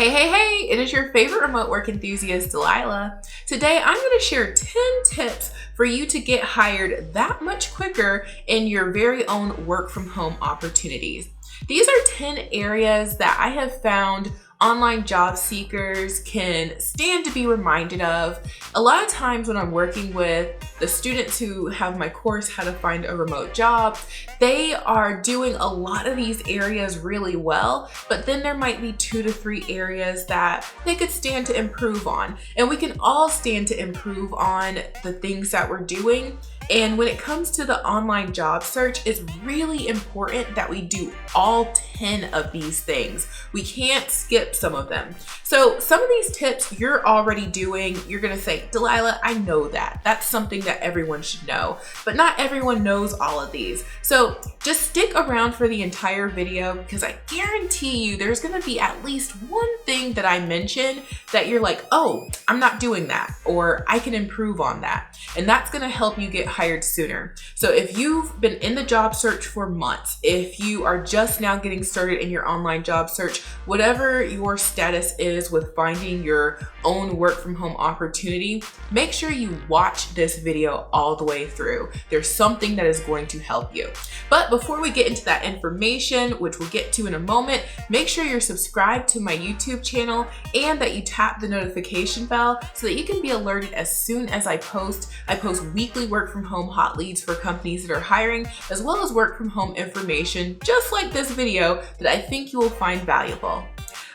Hey, it is your favorite remote work enthusiast, Delilah. Today, I'm going to share 10 tips for you to get hired that much quicker in your very own work from home opportunities. These are 10 areas that I have found online job seekers can stand to be reminded of. A lot of times when I'm working with the students who have my course, How to Find a Remote Job, they are doing a lot of these areas really well, but then there might be 2 to 3 areas that they could stand to improve on. And we can all stand to improve on the things that we're doing. And when it comes to the online job search, it's really important that we do all 10 of these things. We can't skip some of them. So some of these tips you're already doing, you're gonna say, Delilah, I know that. That's something that everyone should know, but not everyone knows all of these. So just stick around for the entire video because I guarantee you there's gonna be at least one thing that I mention that you're like, oh, I'm not doing that, or I can improve on that. And that's gonna help you get hired sooner. So if you've been in the job search for months, if you are just now getting started in your online job search, whatever your status is with finding your own work from home opportunity, make sure you watch this video all the way through. There's something that is going to help you. But before we get into that information, which we'll get to in a moment, make sure you're subscribed to my YouTube channel and that you tap the notification bell so that you can be alerted as soon as I post. I post weekly work from home hot leads for companies that are hiring, as well as work from home information, just like this video, that I think you will find valuable.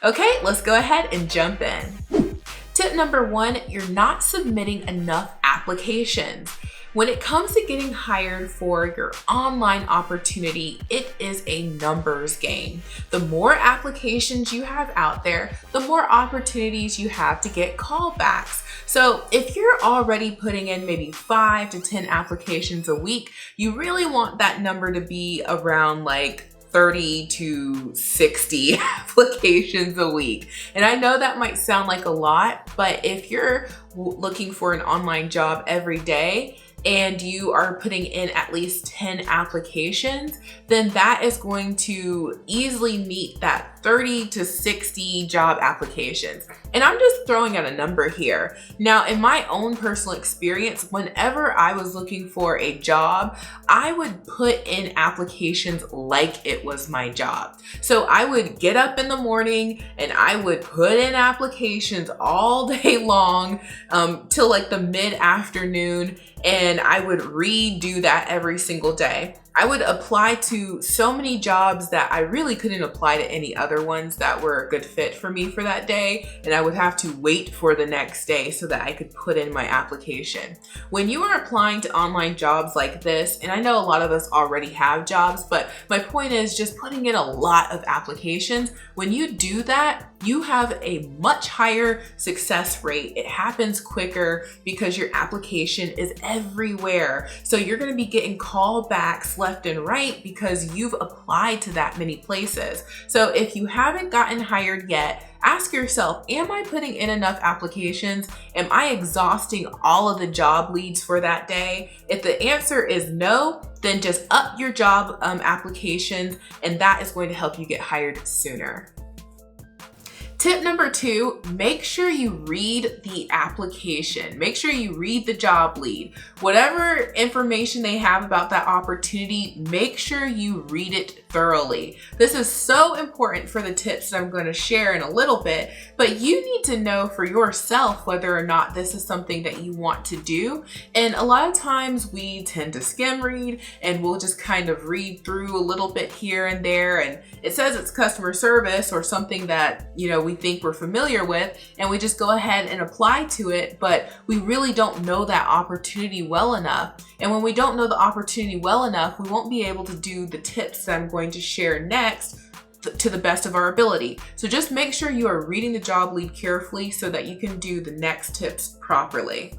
Okay, let's go ahead and jump in. Tip number 1, you're not submitting enough applications. When it comes to getting hired for your online opportunity, it is a numbers game. The more applications you have out there, the more opportunities you have to get callbacks. So if you're already putting in maybe 5 to 10 applications a week, you really want that number to be around like 30 to 60 applications a week. And I know that might sound like a lot, but if you're looking for an online job every day, and you are putting in at least 10 applications, then that is going to easily meet that 30 to 60 job applications. And I'm just throwing out a number here. Now, in my own personal experience, whenever I was looking for a job, I would put in applications like it was my job. So I would get up in the morning and I would put in applications all day long till like the mid-afternoon, and I would redo that every single day. I would apply to so many jobs that I really couldn't apply to any other ones that were a good fit for me for that day, and I would have to wait for the next day so that I could put in my application. When you are applying to online jobs like this, and I know a lot of us already have jobs, but my point is just putting in a lot of applications. When you do that, you have a much higher success rate. It happens quicker because your application is everywhere. So you're gonna be getting callbacks left and right because you've applied to that many places. So if you haven't gotten hired yet, ask yourself, am I putting in enough applications? Am I exhausting all of the job leads for that day? If the answer is no, then just up your job applications, and that is going to help you get hired sooner. Tip number 2, make sure you read the application. Make sure you read the job lead. Whatever information they have about that opportunity, make sure you read it thoroughly. This is so important for the tips that I'm going to share in a little bit, but you need to know for yourself whether or not this is something that you want to do. And a lot of times we tend to skim read and we'll just kind of read through a little bit here and there, and it says it's customer service or something that, you know, we think we're familiar with, and we just go ahead and apply to it, but we really don't know that opportunity well enough. And when we don't know the opportunity well enough, we won't be able to do the tips that I'm going to share next to the best of our ability. So just make sure you are reading the job lead carefully so that you can do the next tips properly.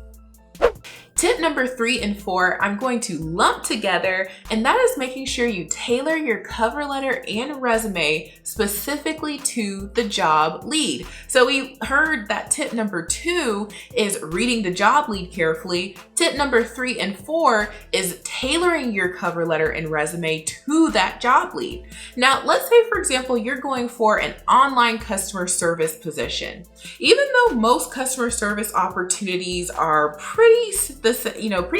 Tip number 3 and 4, I'm going to lump together, and that is making sure you tailor your cover letter and resume specifically to the job lead. So we heard that tip number 2 is reading the job lead carefully. Tip number 3 and 4 is tailoring your cover letter and resume to that job lead. Now, let's say, for example, you're going for an online customer service position. Even though most customer service opportunities are pretty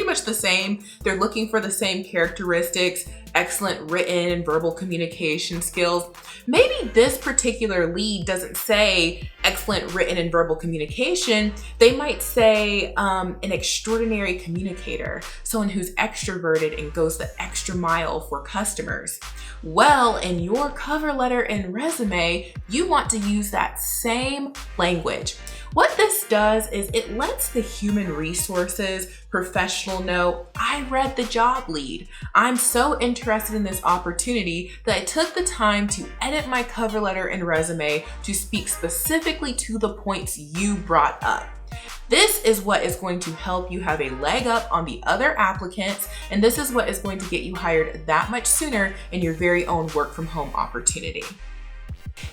much the same, they're looking for the same characteristics, excellent written and verbal communication skills. Maybe this particular lead doesn't say excellent written and verbal communication. They might say an extraordinary communicator, someone who's extroverted and goes the extra mile for customers. Well, in your cover letter and resume, you want to use that same language. What this does is it lets the human resources professional know, I read the job lead. I'm so interested in this opportunity that I took the time to edit my cover letter and resume to speak specifically to the points you brought up. This is what is going to help you have a leg up on the other applicants, and this is what is going to get you hired that much sooner in your very own work from home opportunity.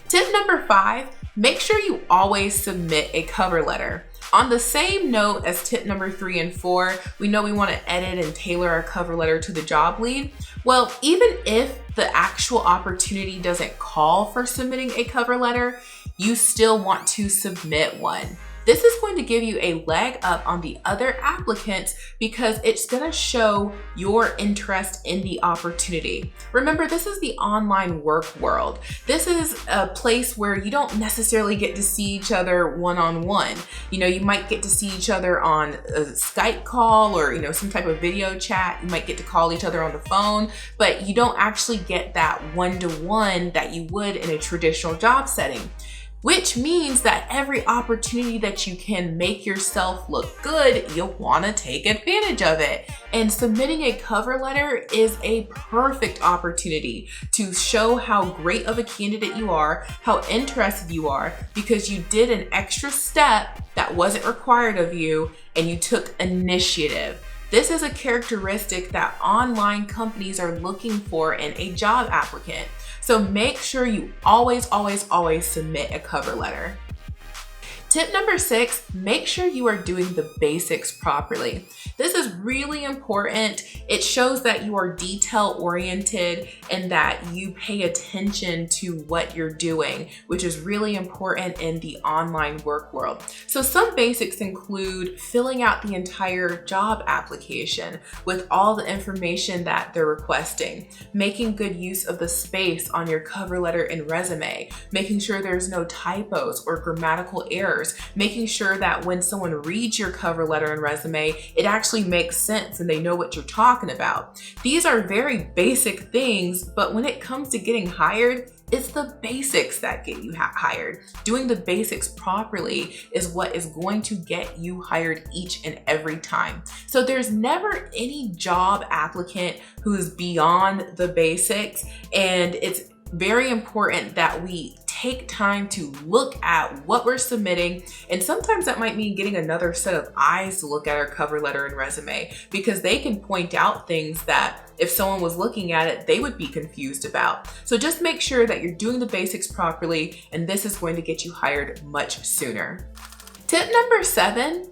Tip number 5, make sure you always submit a cover letter. On the same note as tip number 3 and 4, we know we want to edit and tailor our cover letter to the job lead. Well, even if the actual opportunity doesn't call for submitting a cover letter, you still want to submit one. This is going to give you a leg up on the other applicants because it's going to show your interest in the opportunity. Remember, this is the online work world. This is a place where you don't necessarily get to see each other one-on-one. You might get to see each other on a Skype call or, some type of video chat. You might get to call each other on the phone, but you don't actually get that one-to-one that you would in a traditional job setting. Which means that every opportunity that you can make yourself look good, you'll want to take advantage of it. And submitting a cover letter is a perfect opportunity to show how great of a candidate you are, how interested you are, because you did an extra step that wasn't required of you and you took initiative. This is a characteristic that online companies are looking for in a job applicant. So make sure you always submit a cover letter. Tip number 6, make sure you are doing the basics properly. This is really important. It shows that you are detail oriented and that you pay attention to what you're doing, which is really important in the online work world. So some basics include filling out the entire job application with all the information that they're requesting, making good use of the space on your cover letter and resume, making sure there's no typos or grammatical errors, making sure that when someone reads your cover letter and resume, it actually makes sense and they know what you're talking about. These are very basic things, but when it comes to getting hired, it's the basics that get you hired. Doing the basics properly is what is going to get you hired each and every time. So there's never any job applicant who's beyond the basics, and it's very important that we take time to look at what we're submitting, and sometimes that might mean getting another set of eyes to look at our cover letter and resume, because they can point out things that if someone was looking at it, they would be confused about. So just make sure that you're doing the basics properly, and this is going to get you hired much sooner. Tip number 7,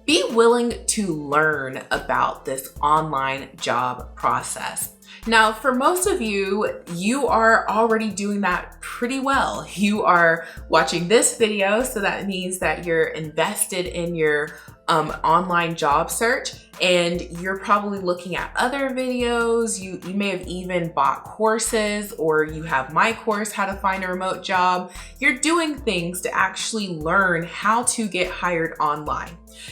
be willing to learn about this online job process. Now, for most of you, you are already doing that pretty well. You are watching this video, so that means that you're invested in your online job search, and you're probably looking at other videos. You may have even bought courses, or you have my course, How to Find a Remote Job. You're doing things to actually learn how to get hired online.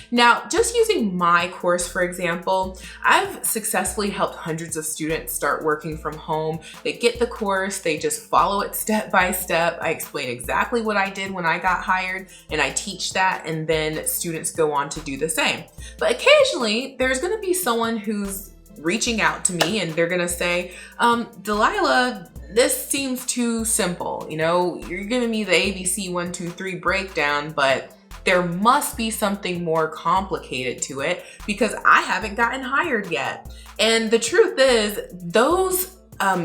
Now, just using my course, for example, I've successfully helped hundreds of students start working from home. They get the course, they just follow it step by step. I explain exactly what I did when I got hired, and I teach that, and then students go on to do the same. But occasionally, there's gonna be someone who's reaching out to me and they're gonna say, Delilah, this seems too simple. You're giving me the ABC 1, 2, 3 breakdown, but there must be something more complicated to it because I haven't gotten hired yet. And the truth is, those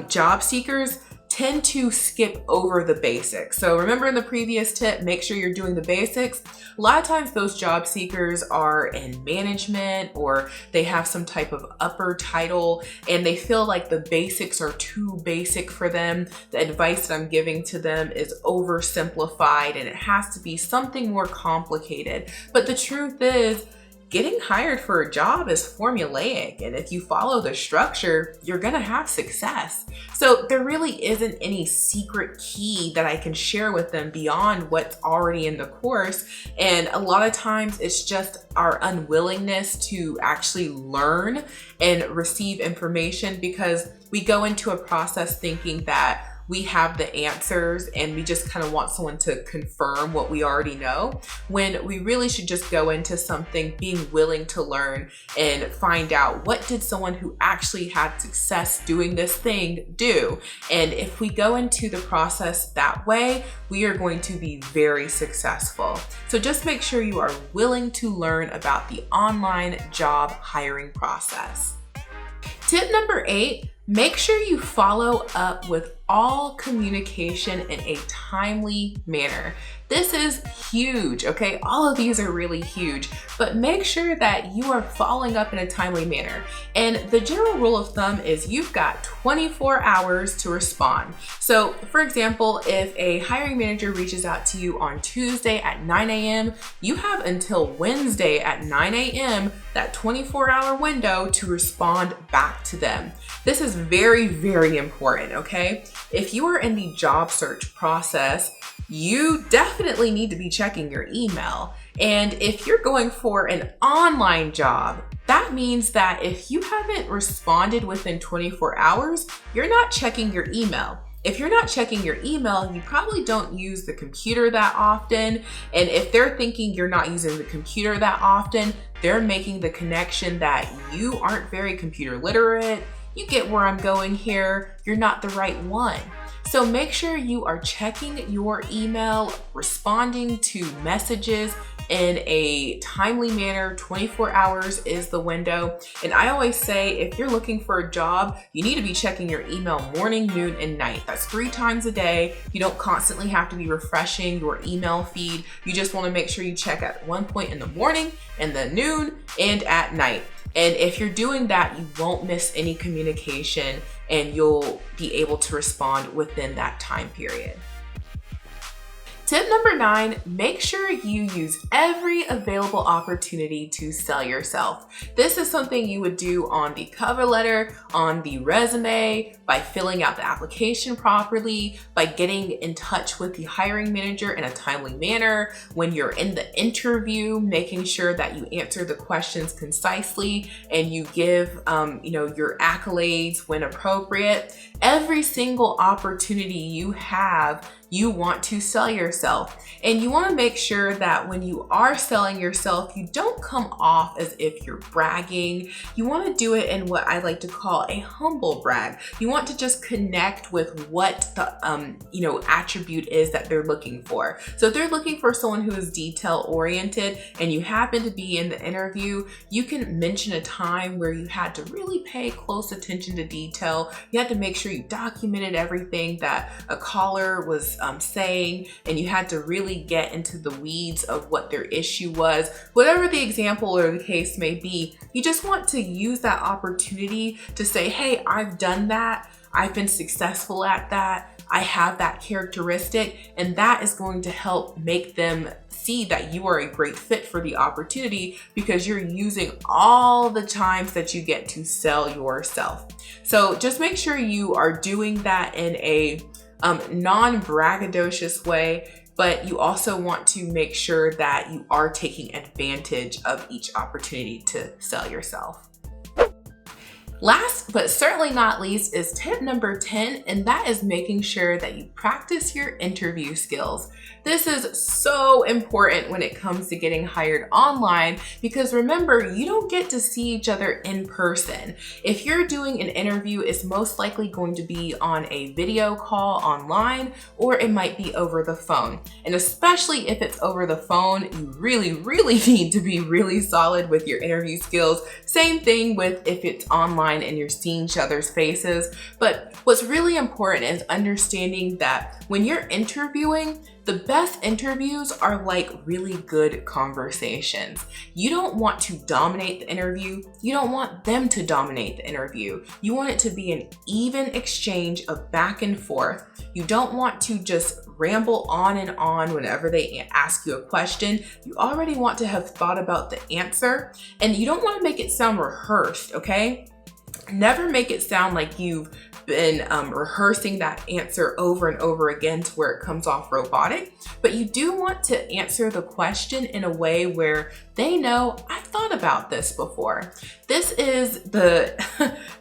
job seekers tend to skip over the basics. So remember in the previous tip, make sure you're doing the basics. A lot of times those job seekers are in management or they have some type of upper title and they feel like the basics are too basic for them. The advice that I'm giving to them is oversimplified and it has to be something more complicated. But the truth is, getting hired for a job is formulaic, and if you follow the structure, you're gonna have success. So there really isn't any secret key that I can share with them beyond what's already in the course. And a lot of times it's just our unwillingness to actually learn and receive information because we go into a process thinking that we have the answers and we just kind of want someone to confirm what we already know, when we really should just go into something being willing to learn and find out what did someone who actually had success doing this thing do. And if we go into the process that way, we are going to be very successful. So just make sure you are willing to learn about the online job hiring process. Tip number 8, make sure you follow up with all communication in a timely manner. This is huge, okay? All of these are really huge, but make sure that you are following up in a timely manner. And the general rule of thumb is you've got 24 hours to respond. So for example, if a hiring manager reaches out to you on Tuesday at 9 a.m., you have until Wednesday at 9 a.m., that 24-hour window to respond back to them. This is very, very important, okay? If you are in the job search process, you definitely need to be checking your email. And if you're going for an online job, that means that if you haven't responded within 24 hours, you're not checking your email. If you're not checking your email, you probably don't use the computer that often. And if they're thinking you're not using the computer that often, they're making the connection that you aren't very computer literate. You get where I'm going here. You're not the right one. So make sure you are checking your email, responding to messages in a timely manner. 24 hours is the window. And I always say, if you're looking for a job, you need to be checking your email morning, noon, and night. That's 3 times a day. You don't constantly have to be refreshing your email feed. You just want to make sure you check at one point in the morning, in the noon, and at night. And if you're doing that, you won't miss any communication and you'll be able to respond within that time period. Tip number 9, make sure you use every available opportunity to sell yourself. This is something you would do on the cover letter, on the resume, by filling out the application properly, by getting in touch with the hiring manager in a timely manner, when you're in the interview, making sure that you answer the questions concisely and you give your accolades when appropriate. Every single opportunity you have, you want to sell yourself. And you want to make sure that when you are selling yourself, you don't come off as if you're bragging. You want to do it in what I like to call a humble brag. You want to just connect with what the attribute is that they're looking for. So if they're looking for someone who is detail oriented and you happen to be in the interview, you can mention a time where you had to really pay close attention to detail. You had to make sure you documented everything that a caller was saying, and you had to really get into the weeds of what their issue was. Whatever the example or the case may be, you just want to use that opportunity to say, hey, I've done that. I've been successful at that. I have that characteristic, and that is going to help make them see that you are a great fit for the opportunity because you're using all the times that you get to sell yourself. So just make sure you are doing that in a non-braggadocious way, but you also want to make sure that you are taking advantage of each opportunity to sell yourself. Last but certainly not least is tip number 10, and that is making sure that you practice your interview skills. This is so important when it comes to getting hired online because remember, you don't get to see each other in person. If you're doing an interview, it's most likely going to be on a video call online or it might be over the phone. And especially if it's over the phone, you really need to be really solid with your interview skills. Same thing with if it's online and you're seeing each other's faces. But what's really important is understanding that when you're interviewing, the best interviews are like really good conversations. You don't want to dominate the interview. You don't want them to dominate the interview. You want it to be an even exchange of back and forth. You don't want to just ramble on and on whenever they ask you a question. You already want to have thought about the answer, and you don't want to make it sound rehearsed, okay? Never make it sound like you've been rehearsing that answer over and over again to where it comes off robotic, but you do want to answer the question in a way where they know, I've thought about this before. This is the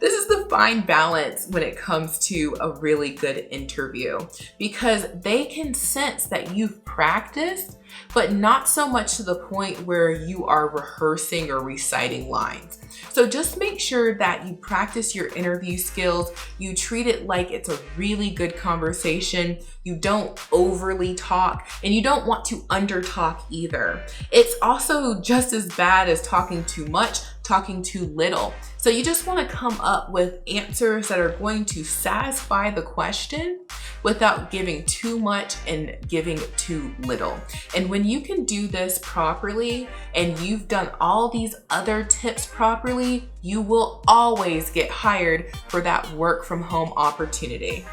this is the fine balance when it comes to a really good interview, because they can sense that you've practiced, but not so much to the point where you are rehearsing or reciting lines. So just make sure that you practice your interview skills. You treat it like it's a really good conversation. You don't overly talk, and you don't want to under talk either. It's also just as bad as talking too much, talking too little. So you just want to come up with answers that are going to satisfy the question without giving too much and giving too little. And when you can do this properly and you've done all these other tips properly, you will always get hired for that work from home opportunity.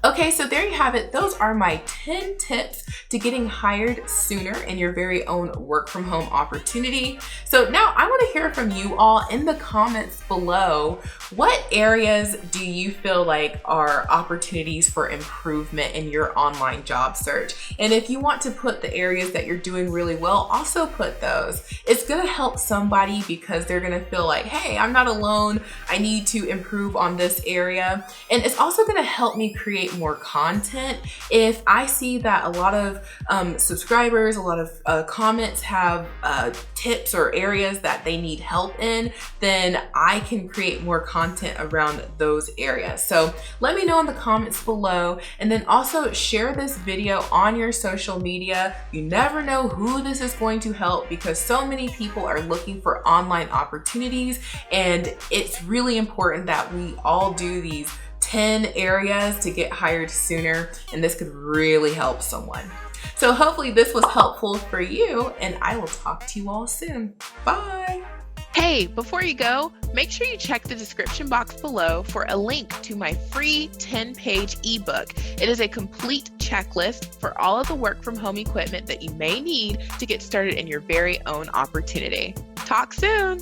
Okay, so there you have it. Those are my 10 tips to getting hired sooner in your very own work from home opportunity. So now I want to hear from you all in the comments below. What areas do you feel like are opportunities for improvement in your online job search? And if you want to put the areas that you're doing really well, also put those. It's going to help somebody because they're going to feel like, hey, I'm not alone. I need to improve on this area. And it's also going to help me create more content. If I see that a lot of subscribers, a lot of comments have tips or areas that they need help in, then I can create more content around those areas. So let me know in the comments below, and then also share this video on your social media. You never know who this is going to help because so many people are looking for online opportunities, and it's really important that we all do these 10 areas to get hired sooner, and this could really help someone. So hopefully this was helpful for you, and I will talk to you all soon. Bye. Hey, before you go, make sure you check the description box below for a link to my free 10-page ebook. It is a complete checklist for all of the work from home equipment that you may need to get started in your very own opportunity. Talk soon.